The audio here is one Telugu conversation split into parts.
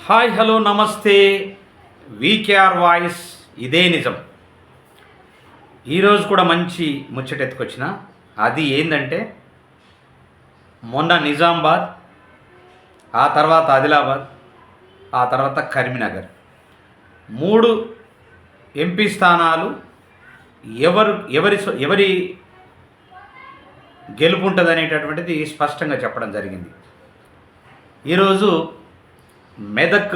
హాయ్ హలో నమస్తే. వీకేఆర్ వాయిస్ ఇదే నిజం. ఈరోజు కూడా మంచి ముచ్చట ఎత్తుకొచ్చిన. అది ఏంటంటే మొన్న నిజామాబాద్, ఆ తర్వాత ఆదిలాబాద్, ఆ తర్వాత కరీంనగర్ 3 ఎంపీ స్థానాలు ఎవరి గెలుపుంటుంది అనేటటువంటిది స్పష్టంగా చెప్పడం జరిగింది. ఈరోజు మెదక్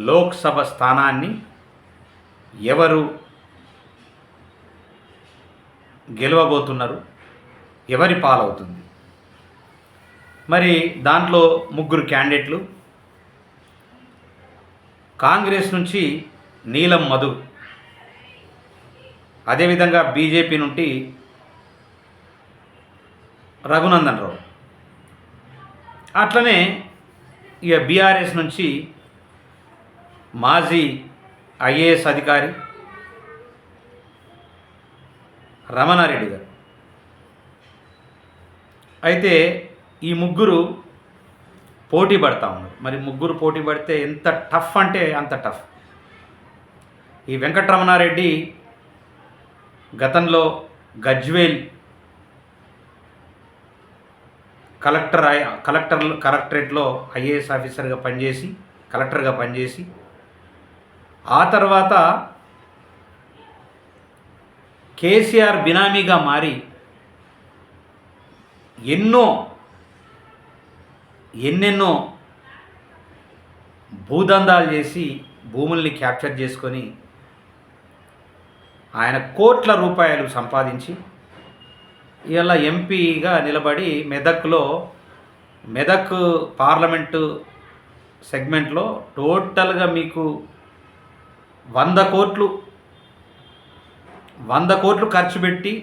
లోక్సభ స్థానాన్ని ఎవరు గెలవబోతున్నారు, ఎవరి పాలవుతుంది? మరి దాంట్లో 3 క్యాండిడేట్లు. కాంగ్రెస్ నుంచి నీలం మధు, అదేవిధంగా బీజేపీ నుండి రఘునందన్ రావు, అట్లనే ఇక బీఆర్ఎస్ నుంచి మాజీ ఐఏఎస్ అధికారి రమణారెడ్డి గారు. అయితే ఈ 3 పోటీ పడతా ఉన్నారు. మరి 3 పోటీ పడితే ఎంత టఫ్ అంటే అంత టఫ్. ఈ వెంకటరమణారెడ్డి గతంలో గజ్వేల్ కలెక్టరేట్లో ఐఏఎస్ ఆఫీసర్గా పనిచేసి, కలెక్టర్గా పనిచేసి, ఆ తర్వాత కేసీఆర్ బినామీగా మారి ఎన్నెన్నో భూదందాలు చేసి భూముల్ని క్యాప్చర్ చేసుకొని ఆయన కోట్ల రూపాయలు సంపాదించి ఇలా ఎంపీగా నిలబడి మెదక్ పార్లమెంటు సెగ్మెంట్లో టోటల్గా మీకు 100 కోట్లు ఖర్చు పెట్టి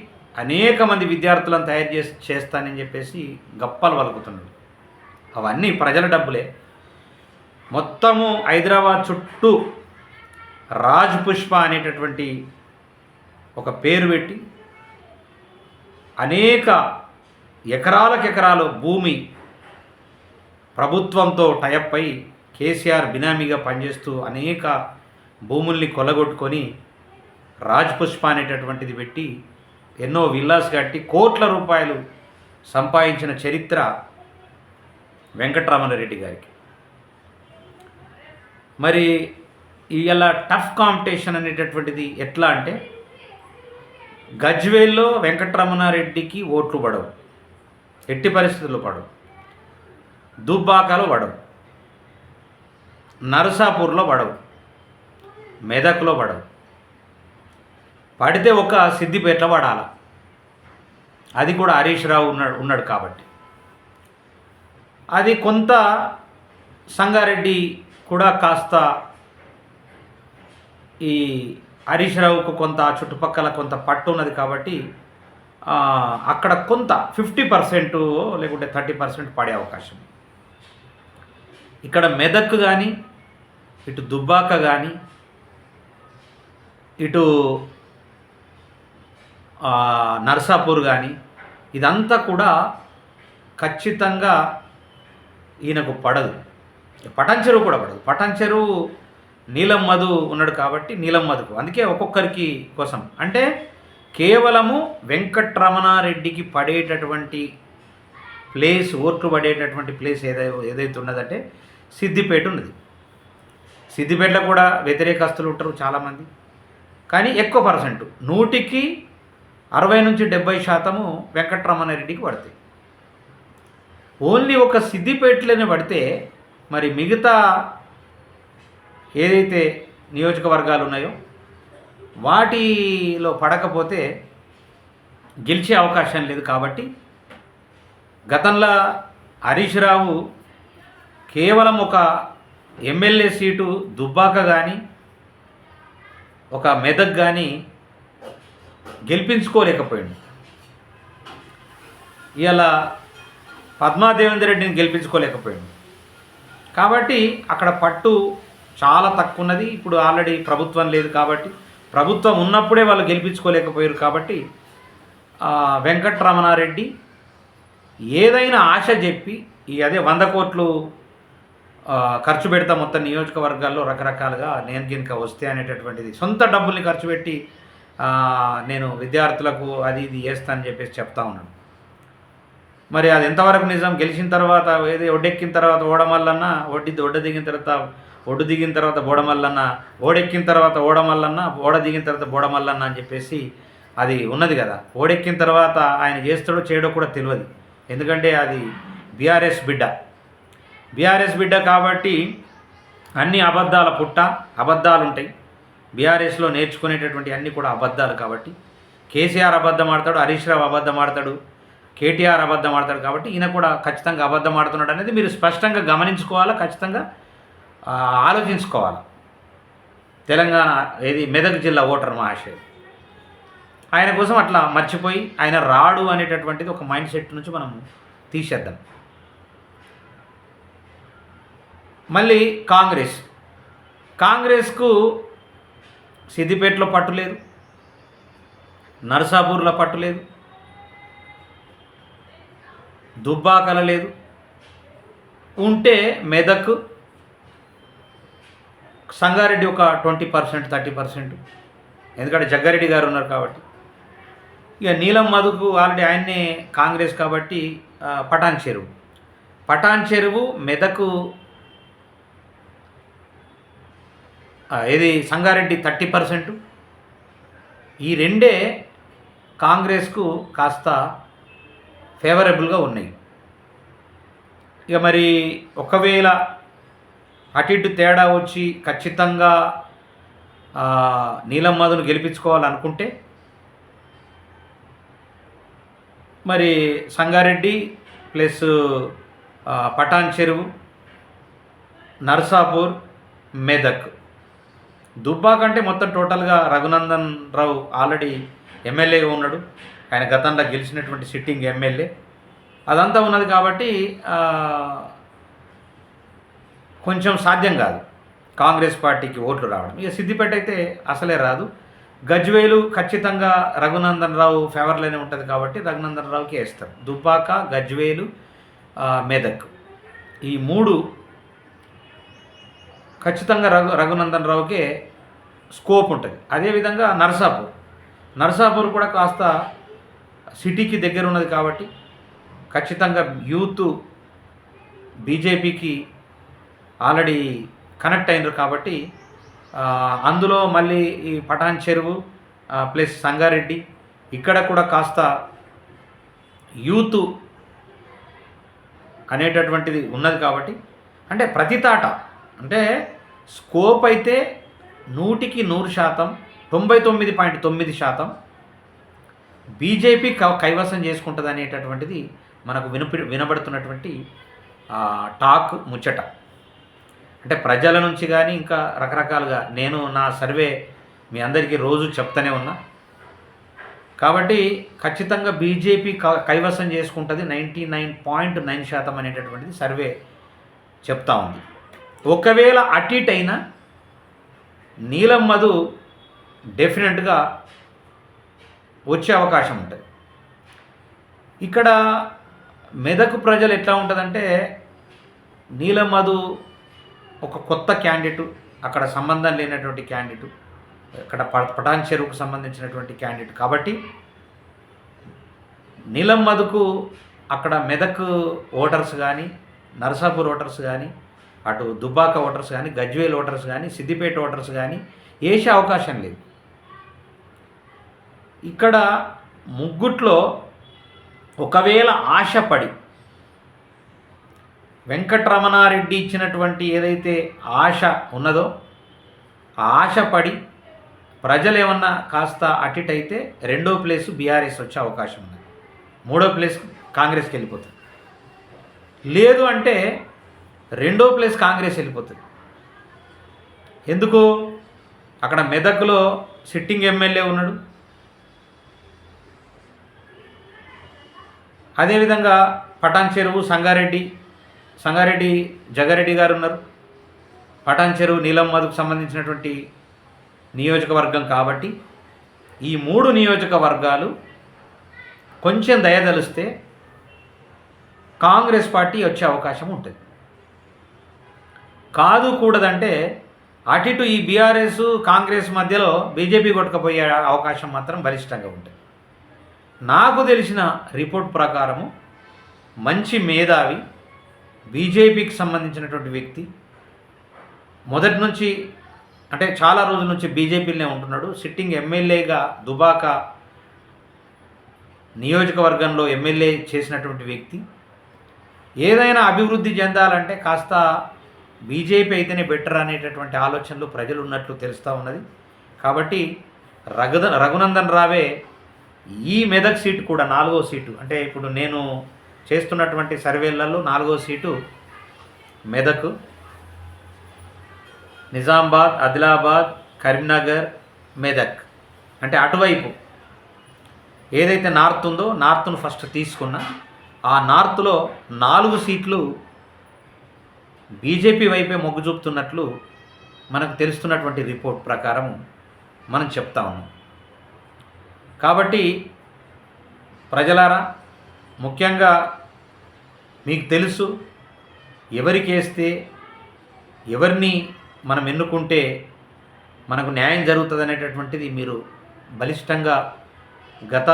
అనేక మంది విద్యార్థులను తయారు చేస్తానని చెప్పేసి గప్పాలు పలుకుతున్నాడు. అవన్నీ ప్రజల డబ్బులే. మొత్తము హైదరాబాద్ చుట్టూ రాజ్ పుష్ప అనేటటువంటి ఒక పేరు పెట్టి అనేక ఎకరాలు భూమి ప్రభుత్వంతో టైప్ అయి కేసీఆర్ బినామీగా పనిచేస్తూ అనేక భూముల్ని కొల్లగొట్టుకొని రాజ్ పుష్ప అనేటటువంటిది పెట్టి ఎన్నో విల్లాస్ కట్టి కోట్ల రూపాయలు సంపాదించిన చరిత్ర వెంకటరమణారెడ్డి గారికి. మరి ఇలా టఫ్ కాంపిటీషన్ అనేటటువంటిది ఎట్లా అంటే, గజ్వేల్లో వెంకటరమణారెడ్డికి ఓట్లు పడవు, ఎట్టి పరిస్థితుల్లో పడవు. దుబ్బాకలో పడవు, నరసాపూర్లో పడవు, మెదక్లో పడవు. పడితే ఒక సిద్దిపేటలో పడాల, అది కూడా హరీష్ రావు ఉన్నాడు కాబట్టి. అది కొంత సంగారెడ్డి కూడా కాస్త ఈ హరీష్ రావుకు కొంత చుట్టుపక్కల కొంత పట్టు ఉన్నది కాబట్టి అక్కడ కొంత 50% లేకుంటే 30% పడే అవకాశం. ఇక్కడ మెదక్ కానీ, ఇటు దుబ్బాక కానీ, ఇటు నర్సాపూర్ కానీ, ఇదంతా కూడా ఖచ్చితంగా ఈయనకు పడదు. పటాన్చెరు కూడా పడదు. పటాన్చెరు నీలం మధు ఉన్నాడు కాబట్టి నీలం మధుకు, అందుకే ఒక్కొక్కరికి కోసం అంటే కేవలము వెంకటరమణారెడ్డికి పడేటటువంటి ప్లేస్, ఓట్లు పడేటటువంటి ప్లేస్ ఏదైతే ఉన్నదంటే సిద్దిపేట ఉన్నది. సిద్దిపేటలో కూడా వ్యతిరేకస్తులు ఉంటారు చాలామంది, కానీ ఎక్కువ పర్సెంట్ 100కి 60 నుంచి 70% వెంకటరమణారెడ్డికి పడతాయి. ఓన్లీ ఒక సిద్దిపేటలోనే పడితే మరి మిగతా ఏదైతే నియోజకవర్గాలు ఉన్నాయో వాటిలో పడకపోతే గెలిచే అవకాశం లేదు. కాబట్టి గతంలో హరీష్ రావు కేవలం ఒక ఎమ్మెల్యే సీటు దుబ్బాక కానీ ఒక మెదక్ కానీ గెలిపించుకోలేకపోయాడు. ఇలా పద్మాదేవేందర్ రెడ్డిని గెలిపించుకోలేకపోయాడు. కాబట్టి అక్కడ పట్టు చాలా తక్కువ ఉన్నది. ఇప్పుడు ఆల్రెడీ ప్రభుత్వం లేదు కాబట్టి, ప్రభుత్వం ఉన్నప్పుడే వాళ్ళు గెలిపించుకోలేకపోయారు. కాబట్టి వెంకటరమణారెడ్డి ఏదైనా ఆశ చెప్పి అదే 100 కోట్లు ఖర్చు పెడతా మొత్తం నియోజకవర్గాల్లో రకరకాలుగా నేను గినక వస్తే అనేటటువంటిది సొంత డబ్బుల్ని ఖర్చు పెట్టి నేను విద్యార్థులకు అది ఇది చేస్తానని చెప్పేసి చెప్తా ఉన్నాను. మరి అది ఎంతవరకు నిజం? గెలిచిన తర్వాత ఏది ఒడ్డెక్కిన తర్వాత ఓడమల్లన్నా, ఒడ్డు దిగిన తర్వాత బోడమల్లన్నా, ఓడెక్కిన తర్వాత ఓడమల్లన్నా, ఓడ దిగిన తర్వాత బోడమల్లన్నా అని చెప్పేసి అది ఉన్నది కదా. ఓడెక్కిన తర్వాత ఆయన చేస్తాడో చేయడో కూడా తెలియదు. ఎందుకంటే అది బీఆర్ఎస్ బిడ్డ కాబట్టి అన్ని అబద్ధాల పుట్ట, అబద్ధాలు ఉంటాయి. బీఆర్ఎస్లో నేర్చుకునేటటువంటి అన్నీ కూడా అబద్ధాలు కాబట్టి కేసీఆర్ అబద్ధం ఆడతాడు, హరీష్ రావు అబద్ధం ఆడతాడు, కేటీఆర్ అబద్ధం ఆడతాడు. కాబట్టి ఈయన కూడా ఖచ్చితంగా అబద్ధం ఆడుతున్నాడు అనేది మీరు స్పష్టంగా గమనించుకోవాలా, ఖచ్చితంగా ఆలోచించుకోవాలి. తెలంగాణ మెదక్ జిల్లా ఓటర్ మహాశయ ఆయన కోసం అట్లా మర్చిపోయి ఆయన రాడు అనేటటువంటిది ఒక మైండ్ సెట్ నుంచి మనం తీసేద్దాం. మళ్ళీ కాంగ్రెస్కు సిద్దిపేటలో పట్టు లేదు, నర్సాపూర్లో పట్టు లేదు, దుబ్బాకల లేదు. ఉంటే మెదక్, సంగారెడ్డి ఒక 20% 30%, ఎందుకంటే జగ్గారెడ్డి గారు ఉన్నారు కాబట్టి. ఇక నీలం మధుకు ఆల్రెడీ ఆయన్నే కాంగ్రెస్ కాబట్టి పటాన్ చెరువు మెదకు సంగారెడ్డి 30%. ఈ రెండే కాంగ్రెస్కు కాస్త ఫేవరబుల్గా ఉన్నాయి. ఇక మరి ఒకవేళ అటు ఇటు తేడా వచ్చి ఖచ్చితంగా నీలం మధును గెలిపించుకోవాలనుకుంటే మరి సంగారెడ్డి ప్లస్ పటాన్ చెరువు, నర్సాపూర్, మెదక్, దుబ్బాక అంటే మొత్తం టోటల్గా రఘునందన్ రావు ఆల్రెడీ ఎమ్మెల్యేగా ఉన్నాడు. ఆయన గతంలో గెలిచినటువంటి సిట్టింగ్ ఎమ్మెల్యే అదంతా ఉన్నది కాబట్టి కొంచెం సాధ్యం కాదు కాంగ్రెస్ పార్టీకి ఓట్లు రావడం. ఇక సిద్దిపేట అయితే అసలే రాదు. గజ్వేలు ఖచ్చితంగా రఘునందన్ రావు ఫేవర్లోనే ఉంటుంది కాబట్టి రఘునందన్ రావుకి వేస్తారు. దుబ్బాక, గజ్వేలు, మెదక్ ఈ మూడు ఖచ్చితంగా రఘునందన్ రావుకే స్కోప్ ఉంటుంది. అదేవిధంగా నర్సాపూర్ కూడా కాస్త సిటీకి దగ్గర ఉన్నది కాబట్టి ఖచ్చితంగా యూత్ బీజేపీకి ఆల్రెడీ కనెక్ట్ అయినారు కాబట్టి అందులో మళ్ళీ ఈ పటాన్ చెరువు ప్లస్ సంగారెడ్డి ఇక్కడ కూడా కాస్త యూత్ అనేటటువంటిది ఉన్నది కాబట్టి అంటే ప్రతి తాట అంటే స్కోప్ అయితే 100% 99.9% బీజేపీ కైవసం చేసుకుంటుంది అనేటటువంటిది మనకు వినబడుతున్నటువంటి టాక్ ముచ్చట. అంటే ప్రజల నుంచి కానీ ఇంకా రకరకాలుగా నేను నా సర్వే మీ అందరికీ రోజు చెప్తూనే ఉన్నా. కాబట్టి ఖచ్చితంగా బీజేపీ కైవసం చేసుకుంటుంది 99.9% అనేటటువంటిది సర్వే చెప్తా ఉంది. ఒకవేళ అటు ఇటు అయినా నీలం మధు డెఫినెట్గా వచ్చే అవకాశం ఉంటుంది. ఇక్కడ మెదక్ ప్రజలు ఎట్లా ఉంటుందంటే నీలం మధు ఒక కొత్త క్యాండిడేటు, అక్కడ సంబంధం లేనటువంటి క్యాండిడేటు, ఇక్కడ పటాన్ చెరువుకు సంబంధించినటువంటి క్యాండిడేట్ కాబట్టి నీలం మధుకు అక్కడ మెదక్ ఓటర్స్ కానీ, నర్సాపూర్ ఓటర్స్ కానీ, అటు దుబ్బాక ఓటర్స్ కానీ, గజ్వేల్ ఓటర్స్ కానీ, సిద్దిపేట ఓటర్స్ కానీ వేసే అవకాశం లేదు. ఇక్కడ ముగ్గుట్లో ఒకవేళ ఆశపడి వెంకటరమణారెడ్డి ఇచ్చినటువంటి ఏదైతే ఆశ ఉన్నదో ఆ ఆశపడి ప్రజలు ఏమన్నా కాస్త అటిటైతే 2వ ప్లేసు బీఆర్ఎస్ వచ్చే అవకాశం ఉంది, 3వ ప్లేస్ కాంగ్రెస్కి వెళ్ళిపోతుంది. లేదు అంటే 2వ ప్లేస్ కాంగ్రెస్ వెళ్ళిపోతుంది. ఎందుకు? అక్కడ మెదక్లో సిట్టింగ్ ఎమ్మెల్యే ఉన్నాడు, అదేవిధంగా పటాన్ చెరువు సంగారెడ్డి జగ్గారెడ్డి గారు ఉన్నారు. పటాన్ చెరువు నీలం మధుకు సంబంధించినటువంటి నియోజకవర్గం కాబట్టి ఈ 3 నియోజకవర్గాలు కొంచెం దయదలిస్తే కాంగ్రెస్ పార్టీ వచ్చే అవకాశం ఉంటుంది. కాదు కూడదంటే అటు ఇటు ఈ బీఆర్ఎస్ కాంగ్రెస్ మధ్యలో బీజేపీ కొట్టుకుపోయే అవకాశం మాత్రం బలిష్టంగా ఉంటుంది. నాకు తెలిసిన రిపోర్ట్ ప్రకారము మంచి మేధావి, బీజేపీకి సంబంధించినటువంటి వ్యక్తి, మొదటి నుంచి అంటే చాలా రోజుల నుంచి బీజేపీలోనే ఉంటున్నాడు. సిట్టింగ్ ఎమ్మెల్యేగా దుబాక నియోజకవర్గంలో ఎమ్మెల్యే చేసినటువంటి వ్యక్తి. ఏదైనా అభివృద్ధి చెందాలంటే కాస్త బీజేపీ అయితేనే బెటర్ అనేటటువంటి ఆలోచనలు ప్రజలు ఉన్నట్లు తెలుస్తూ ఉన్నది. కాబట్టి రఘునందన్ రావే ఈ మెదక్ సీటు కూడా 4వ సీటు, అంటే ఇప్పుడు నేను చేస్తున్నటువంటి సర్వేలలో 4వ సీటు మెదక్, నిజామాబాద్, ఆదిలాబాద్, కరీంనగర్, మెదక్, అంటే అటువైపు ఏదైతే నార్త్ ఉందో నార్త్ను ఫస్ట్ తీసుకున్నా. ఆ నార్త్లో 4 సీట్లు బీజేపీ వైపే మొగ్గు చూపుతున్నట్లు మనకు తెలుస్తున్నటువంటి రిపోర్ట్ ప్రకారం మనం చెప్తా ఉన్నాం. కాబట్టి ప్రజలారా, ముఖ్యంగా మీకు తెలుసు ఎవరికి వేస్తే, ఎవరిని మనం ఎన్నుకుంటే మనకు న్యాయం జరుగుతుంది అనేటటువంటిది మీరు బలిష్టంగా గత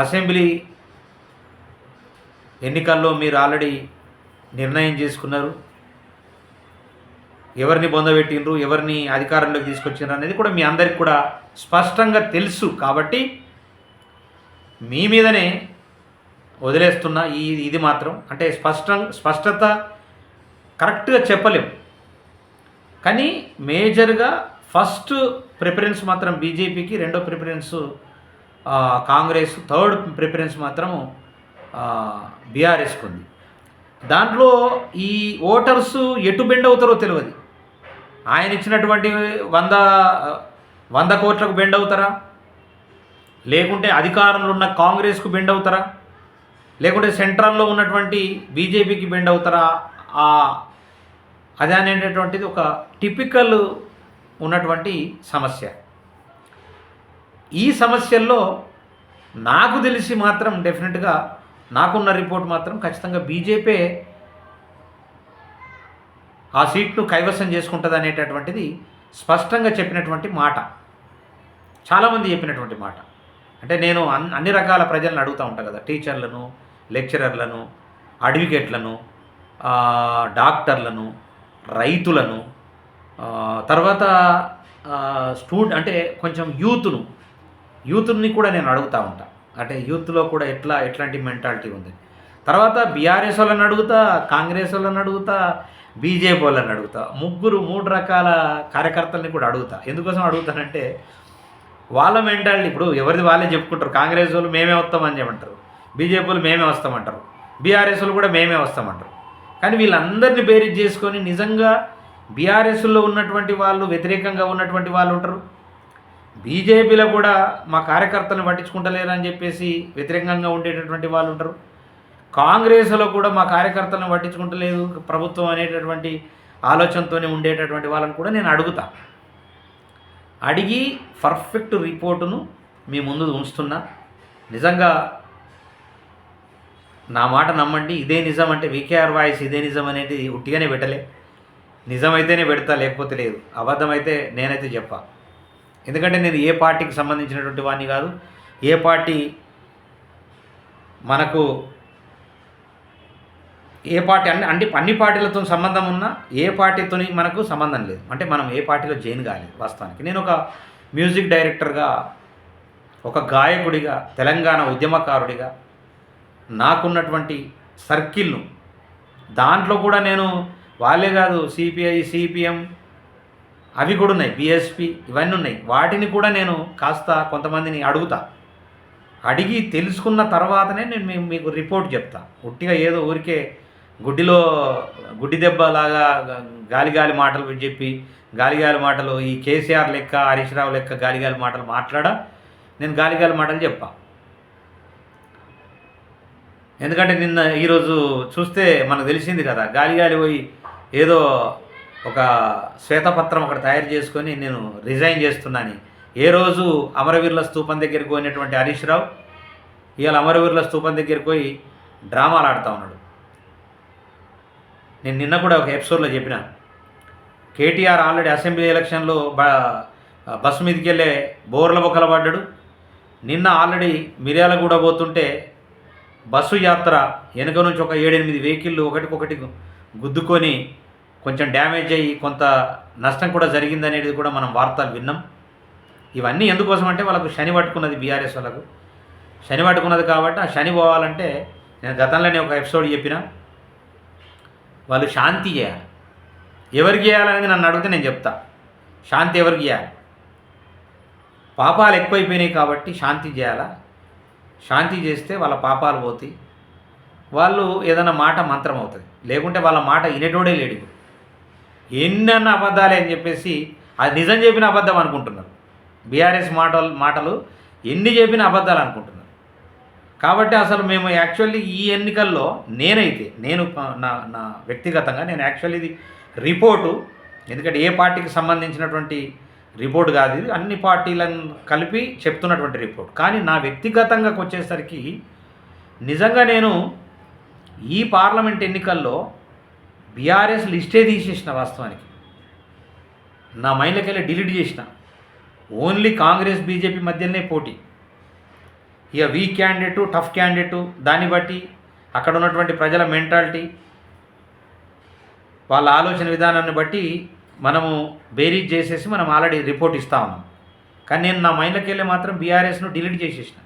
అసెంబ్లీ ఎన్నికల్లో మీరు ఆల్రెడీ నిర్ణయం చేసుకున్నారు. ఎవరిని బొందబెట్టినరు, ఎవరిని అధికారంలోకి తీసుకొచ్చినారు అనేది కూడా మీ అందరికి కూడా స్పష్టంగా తెలుసు. కాబట్టి మీ మీదనే వదిలేస్తున్నా. ఇది మాత్రం అంటే స్పష్టత కరెక్ట్గా చెప్పలేం, కానీ మేజర్గా ఫస్ట్ ప్రిఫరెన్స్ మాత్రం బీజేపీకి, రెండో ప్రిఫరెన్స్ కాంగ్రెస్, థర్డ్ ప్రిఫరెన్స్ మాత్రము బీఆర్ఎస్కి ఉంది. దాంట్లో ఈ ఓటర్స్ ఎటు బెండ్ అవుతారో తెలియదు. ఆయన ఇచ్చినటువంటి 100 కోట్లకు బెండ్ అవుతారా, లేకుంటే అధికారంలో ఉన్న కాంగ్రెస్కు బెండ్ అవుతారా, లేకుంటే సెంట్రల్లో ఉన్నటువంటి బీజేపీకి బెండ్ అవుతారా? అది అనేటటువంటిది ఒక టిపికల్ ఉన్నటువంటి సమస్య. ఈ సమస్యల్లో నాకు తెలిసి మాత్రం డెఫినెట్గా నాకున్న రిపోర్ట్ మాత్రం ఖచ్చితంగా బీజేపీ ఆ సీట్ను కైవసం చేసుకుంటుంది అనేటటువంటిది స్పష్టంగా చెప్పినటువంటి మాట, చాలామంది చెప్పినటువంటి మాట. అంటే నేను అన్ని రకాల ప్రజలను అడుగుతూ ఉంటాను కదా, టీచర్లను, లెక్చరర్లను, అడ్వకేట్లను, డాక్టర్లను, రైతులను, తర్వాత అంటే కొంచెం యూత్ని కూడా నేను అడుగుతూ ఉంటాను. అంటే యూత్లో కూడా ఎట్లాంటి మెంటాలిటీ ఉంది. తర్వాత బీఆర్ఎస్ వాళ్ళని అడుగుతా, కాంగ్రెస్ వాళ్ళని అడుగుతా, బీజేపీ వాళ్ళని అడుగుతా. 3 రకాల కార్యకర్తలని కూడా అడుగుతా. ఎందుకోసం అడుగుతానంటే వాళ్ళ మెంటాలిటీ ఇప్పుడు ఎవరిది వాళ్ళే చెప్పుకుంటారు. కాంగ్రెస్ వాళ్ళు మేమే వస్తామని చెప్పంటారు, బీజేపీ వాళ్ళు మేమే వస్తామంటారు, బీఆర్ఎస్ వాళ్ళు కూడా మేమే వస్తామంటారు. కానీ వీళ్ళందరినీ బేరీజ్ చేసుకొని నిజంగా బీఆర్ఎస్లో ఉన్నటువంటి వాళ్ళు, వ్యతిరేకంగా ఉన్నటువంటి వాళ్ళు ఉంటారు, బీజేపీలో కూడా మా కార్యకర్తలను పట్టించుకుంటలేరని చెప్పేసి వ్యతిరేకంగా ఉండేటటువంటి వాళ్ళు ఉంటారు, కాంగ్రెస్లో కూడా మా కార్యకర్తలను పట్టించుకుంటలేదు ప్రభుత్వం అనేటటువంటి ఆలోచనతోనే ఉండేటటువంటి వాళ్ళని కూడా నేను అడుగుతా. అడిగి పర్ఫెక్ట్ రిపోర్టును మీ ముందు ఉంచుతున్నా. నిజంగా నా మాట నమ్మండి, ఇదే నిజం అంటే వీకేఆర్ వాయిస్ ఇదే నిజం అనేది ఉట్టిగానే పెట్టలే. నిజమైతేనే పెడతా, లేకపోతే లేదు. అబద్ధమైతే నేనైతే చెప్పా. ఎందుకంటే నేను ఏ పార్టీకి సంబంధించినటువంటి వాడిని కాదు. ఏ పార్టీ మనకు అన్ని పార్టీలతో సంబంధం ఉన్నా ఏ పార్టీతో మనకు సంబంధం లేదు. అంటే మనం ఏ పార్టీలో జాయిన్ కాలేదు. వాస్తవానికి నేను ఒక మ్యూజిక్ డైరెక్టర్గా, ఒక గాయకుడిగా, తెలంగాణ ఉద్యమకారుడిగా నాకున్నటువంటి సర్కిల్ను, దాంట్లో కూడా నేను వాళ్ళే కాదు, సిపిఐ, సిపిఎం అవి కూడా ఉన్నాయి, బీఎస్పీ ఇవన్నీ ఉన్నాయి. వాటిని కూడా నేను కాస్త కొంతమందిని అడిగి తెలుసుకున్న తర్వాతనే నేను మీకు రిపోర్ట్ చెప్తా. ఉట్టిగా ఏదో ఊరికే గుడ్డి దెబ్బలాగా గాలి మాటలు చెప్పి గాలి మాటలు ఈ కేసీఆర్ లెక్క, హరీష్ రావు లెక్క గాలి మాటలు నేను గాలి మాటలు చెప్పా. ఎందుకంటే ఈరోజు చూస్తే మనకు తెలిసింది కదా, గాలి పోయి ఏదో ఒక శ్వేతపత్రం ఒకటి తయారు చేసుకొని నేను రిజైన్ చేస్తున్నాను. ఏ రోజు అమరవీరుల స్తూపం దగ్గరికి పోయినటువంటి హరీష్ రావు ఇవాళ అమరవీరుల స్తూపం దగ్గరికి పోయి డ్రామాలు ఆడుతూ ఉన్నాడు. నేను నిన్న కూడా ఒక ఎపిసోడ్లో చెప్పిన, కేటీఆర్ ఆల్రెడీ అసెంబ్లీ ఎలక్షన్లో బస్సు మీదకి వెళ్ళే బోర్ల బొక్కల పడ్డాడు. నిన్న ఆల్రెడీ మిర్యాలగూడ పోతుంటే బస్సు యాత్ర వెనుక నుంచి ఒక 7-8 వెహికళ్ళు ఒకటికొకటి గుద్దుకొని కొంచెం డ్యామేజ్ అయ్యి కొంత నష్టం కూడా జరిగిందనేది కూడా మనం వార్తలు విన్నాం. ఇవన్నీ ఎందుకోసం అంటే వాళ్ళకు శని పట్టుకున్నది, బీఆర్ఎస్ వాళ్ళకు శని పట్టుకున్నది. కాబట్టి ఆ శని పోవాలంటే నేను గతంలోనే ఒక ఎపిసోడ్ చెప్పిన, వాళ్ళు శాంతి చేయాలి. ఎవరికి చేయాలనేది నన్ను అడిగితే నేను చెప్తా. శాంతి ఎవరికి చేయాలి? పాపాలు ఎక్కువైపోయినాయి కాబట్టి శాంతి చేయాలా? శాంతి చేస్తే వాళ్ళ పాపాలు పోతాయి, వాళ్ళు ఏదైనా మాట మంత్రం అవుతుంది. లేకుంటే వాళ్ళ మాట వినేటోడే లేడు. ఎన్నన్న అబద్ధాలే అని చెప్పేసి అది నిజం చెప్పిన అబద్ధం అనుకుంటున్నారు. బీఆర్ఎస్ మాటలు ఎన్ని చెప్పిన అబద్ధాలు అనుకుంటున్నారు. కాబట్టి అసలు మేము యాక్చువల్లీ ఈ ఎన్నికల్లో నేను నా వ్యక్తిగతంగా నేను యాక్చువల్లీ ఇది రిపోర్టు, ఎందుకంటే ఏ పార్టీకి సంబంధించినటువంటి రిపోర్ట్ కాదు, ఇది అన్ని పార్టీలను కలిపి చెప్తున్నటువంటి రిపోర్ట్. కానీ నా వ్యక్తిగతంగా వచ్చేసరికి నిజంగా నేను ఈ పార్లమెంట్ ఎన్నికల్లో బీఆర్ఎస్ లిస్టే తీసేసిన. వాస్తవానికి నా మైండ్లోకి వెళ్ళి డిలీట్ చేసిన. ఓన్లీ కాంగ్రెస్ బీజేపీ మధ్యనే పోటీ. ఇక వీక్ క్యాండిడేటు, టఫ్ క్యాండిడేటు, దాన్ని బట్టి అక్కడ ఉన్నటువంటి ప్రజల మెంటాలిటీ, వాళ్ళ ఆలోచన విధానాన్ని బట్టి మనము బేరీజ్ చేసేసి మనం ఆల్రెడీ రిపోర్ట్ ఇస్తా ఉన్నాం. కానీ నేను నా మైండ్లోకి వెళ్ళి మాత్రం బీఆర్ఎస్ను డిలీట్ చేసేసిన.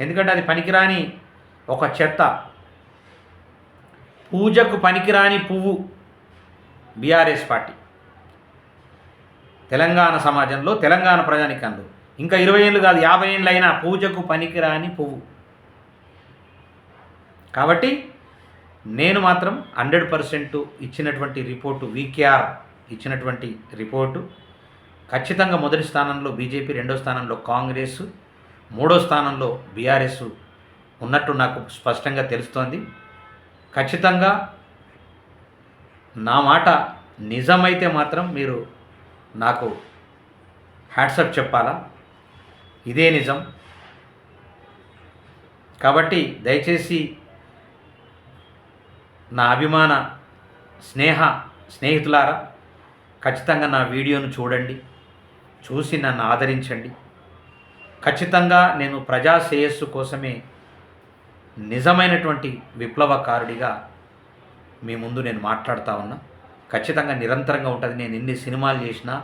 ఎందుకంటే అది పనికిరాని ఒక చెత్త, పూజకు పనికిరాని పువ్వు బీఆర్ఎస్ పార్టీ. తెలంగాణ సమాజంలో, తెలంగాణ ప్రజానికంలో ఇంకా 20 ఏళ్ళు కాదు 50 ఏళ్ళు అయినా పూజకు పనికిరాని పువ్వు. కాబట్టి నేను మాత్రం 100% ఇచ్చినటువంటి రిపోర్టు, వీకేఆర్ ఇచ్చినటువంటి రిపోర్టు ఖచ్చితంగా మొదటి స్థానంలో బీజేపీ, రెండో స్థానంలో కాంగ్రెస్, మూడో స్థానంలో బీఆర్ఎస్ ఉన్నట్టు నాకు స్పష్టంగా తెలుస్తోంది. ఖచ్చితంగా నా మాట నిజమైతే మాత్రం మీరు నాకు హ్యాట్సప్ చెప్పాలా, ఇదే నిజం. కాబట్టి దయచేసి నా అభిమాన స్నేహితులారా ఖచ్చితంగా నా వీడియోను చూడండి, చూసి నన్ను ఆదరించండి. ఖచ్చితంగా నేను ప్రజా శ్రేయస్సు కోసమే నిజమైనటువంటి విప్లవకారుడిగా మీ ముందు నేను మాట్లాడుతూ ఉన్నా. ఖచ్చితంగా నిరంతరంగా ఉంటుంది. నేను ఎన్ని సినిమాలు చేసినా,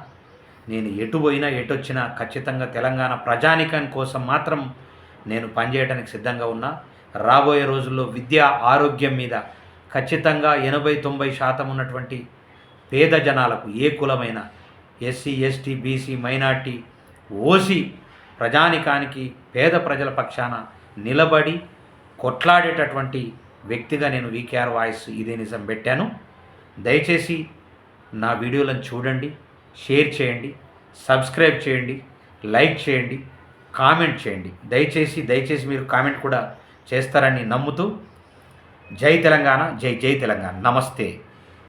నేను ఎటు పోయినా ఎటొచ్చినా ఖచ్చితంగా తెలంగాణ ప్రజానికం కోసం మాత్రం నేను పనిచేయడానికి సిద్ధంగా ఉన్నా. రాబోయే రోజుల్లో విద్య, ఆరోగ్యం మీద ఖచ్చితంగా 80-90% ఉన్నటువంటి పేద జనాలకు, ఏ కులమైన SC, ST, BC, minority, OC ప్రజానికానికి, పేద ప్రజల పక్షాన నిలబడి కొట్లాడేటటువంటి వ్యక్తిగా నేను వీకేఆర్ వాయిస్ ఇదే నిజం పెట్టాను. దయచేసి నా వీడియోలను చూడండి, షేర్ చేయండి, సబ్స్క్రైబ్ చేయండి, లైక్ చేయండి, కామెంట్ చేయండి. దయచేసి మీరు కామెంట్ కూడా చేస్తారని నమ్ముతూ జై తెలంగాణ, జై జై తెలంగాణ. నమస్తే.